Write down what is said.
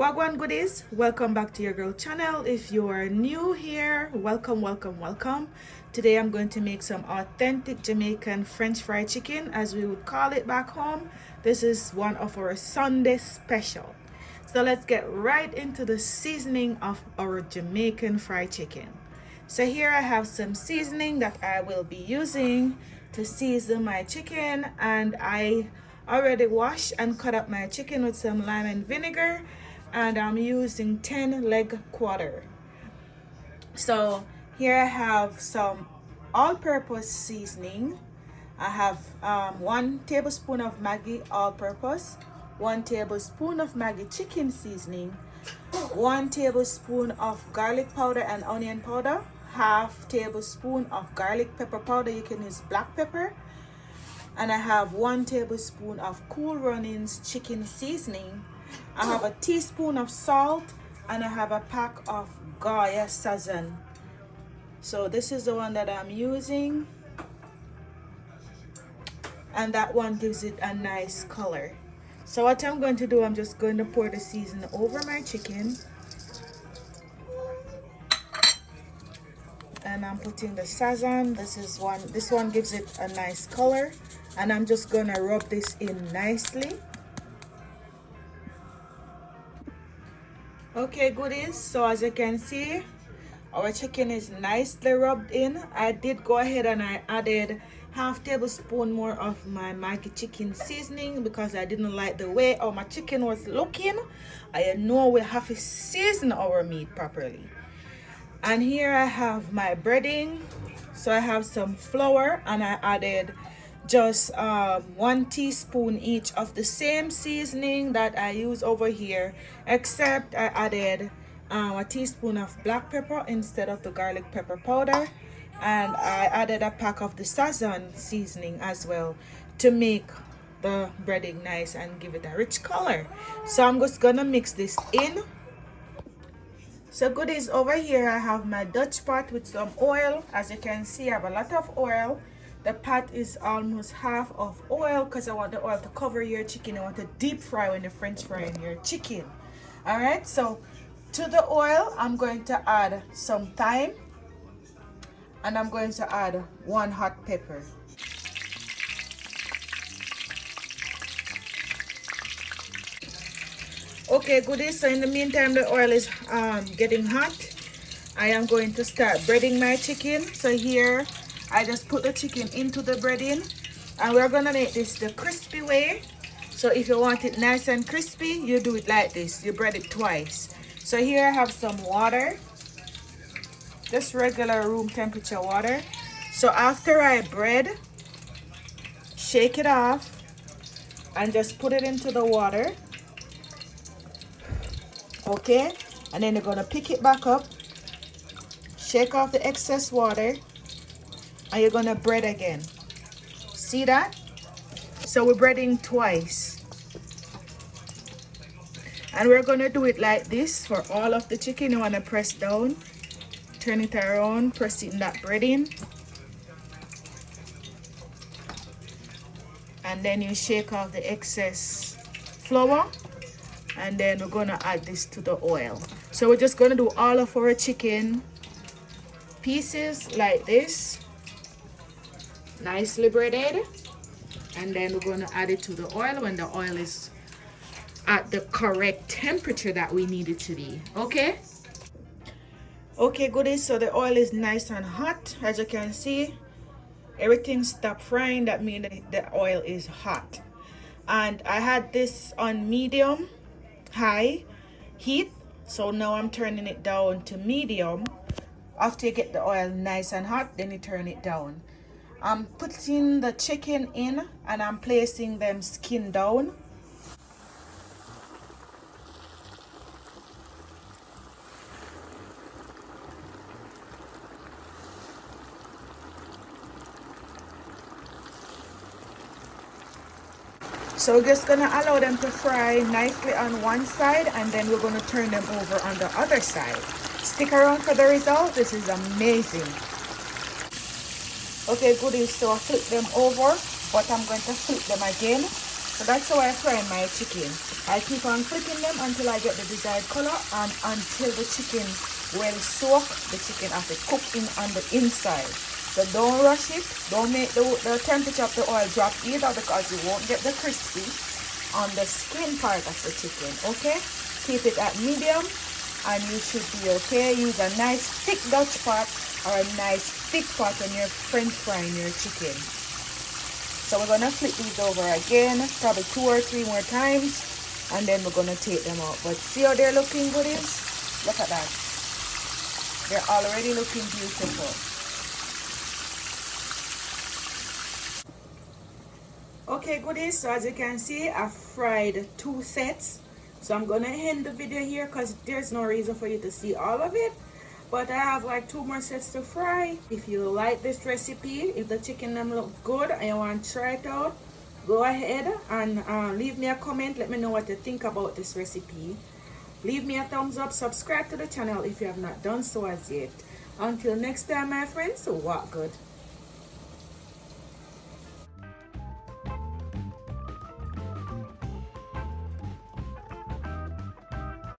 Wagwan goodies, welcome back to your girl channel. If you are new here, welcome. Today I'm going to make some authentic Jamaican French fried chicken, as we would call it back home. This is one of our Sunday special. So let's get right into the seasoning of our Jamaican fried chicken. So here I have some seasoning that I will be using to season my chicken, and I already washed and cut up my chicken with some lime and vinegar, and I'm using 10 leg quarter. So here I have some all-purpose seasoning. I have 1 tablespoon of Maggi all-purpose, 1 tablespoon of Maggi chicken seasoning, 1 tablespoon of garlic powder and onion powder, half tablespoon of garlic pepper powder, you can use black pepper, and I have 1 tablespoon of Cool Runnings chicken seasoning. I have a teaspoon of salt, and I have a pack of Goya Sazon. So this is the one that I'm using, and that one gives it a nice color. So what I'm going to do, I'm just going to pour the seasoning over my chicken, and I'm putting the Sazon. This one gives it a nice color, and I'm just gonna rub this in nicely. Okay goodies, so as you can see, our chicken is nicely rubbed in. I did go ahead and I added half tablespoon more of my Maggi chicken seasoning because I didn't like the way my chicken was looking. I know we have to season our meat properly. And here I have my breading. So I have some flour, and I added just 1 teaspoon each of the same seasoning that I use over here, except I added a teaspoon of black pepper instead of the garlic pepper powder, and I added a pack of the Sazon seasoning as well to make the breading nice and give it a rich color. So I'm just gonna mix this in. So goodies, over here I have my Dutch pot with some oil. As you can see, I have a lot of oil. The pot is almost half of oil because I want the oil to cover your chicken. I want to deep fry when you're French frying your chicken. Alright, so to the oil I'm going to add some thyme, and I'm going to add 1 hot pepper. Okay goodies, so in the meantime the oil is getting hot, I am going to start breading my chicken. So here I just put the chicken into the breading, and we're gonna make this the crispy way. So if you want it nice and crispy, you do it like this, you bread it twice. So here I have some water, just regular room temperature water. So after I bread, shake it off and just put it into the water. Okay, and then you're gonna pick it back up, shake off the excess water, and you're gonna bread again. See that? So we're breading twice, and we're gonna do it like this for all of the chicken. You want to press down, turn it around, press it in that breading, and then you shake off the excess flour, and then we're gonna add this to the oil. So we're just gonna do all of our chicken pieces like this, nicely breaded, and then we're gonna add it to the oil when the oil is at the correct temperature that we need it to be. Okay goodies, so the oil is nice and hot. As you can see, everything stopped frying. That means the oil is hot, and I had this on medium high heat, so now I'm turning it down to medium. After you get the oil nice and hot, then you turn it down. I'm putting the chicken in, and I'm placing them skin down. So we're just gonna allow them to fry nicely on one side, and then we're gonna turn them over on the other side. Stick around for the result. This is amazing. Okay goodies, so I flip them over, but I'm going to flip them again So that's how I fry my chicken. I keep on flipping them until I get the desired color and until the chicken well soaked. The chicken has to cook in on the inside. So don't rush it. Don't make the temperature of the oil drop either, because you won't get the crispy on the skin part of the chicken. Okay? Keep it at medium and you should be okay. Use a nice thick Dutch pot or a nice thick pot when you're French frying your chicken. So we're going to flip these over again, probably 2 or 3 more times, and then we're going to take them out. But see how they're looking, goodies? Look at that. They're already looking beautiful. Okay, goodies, so as you can see, I fried 2 sets. So I'm going to end the video here because there's no reason for you to see all of it. But I have like 2 more sets to fry. If you like this recipe, if the chicken them look good and you want to try it out, go ahead and leave me a comment. Let me know what you think about this recipe. Leave me a thumbs up. Subscribe to the channel if you have not done so as yet. Until next time, my friends, walk good.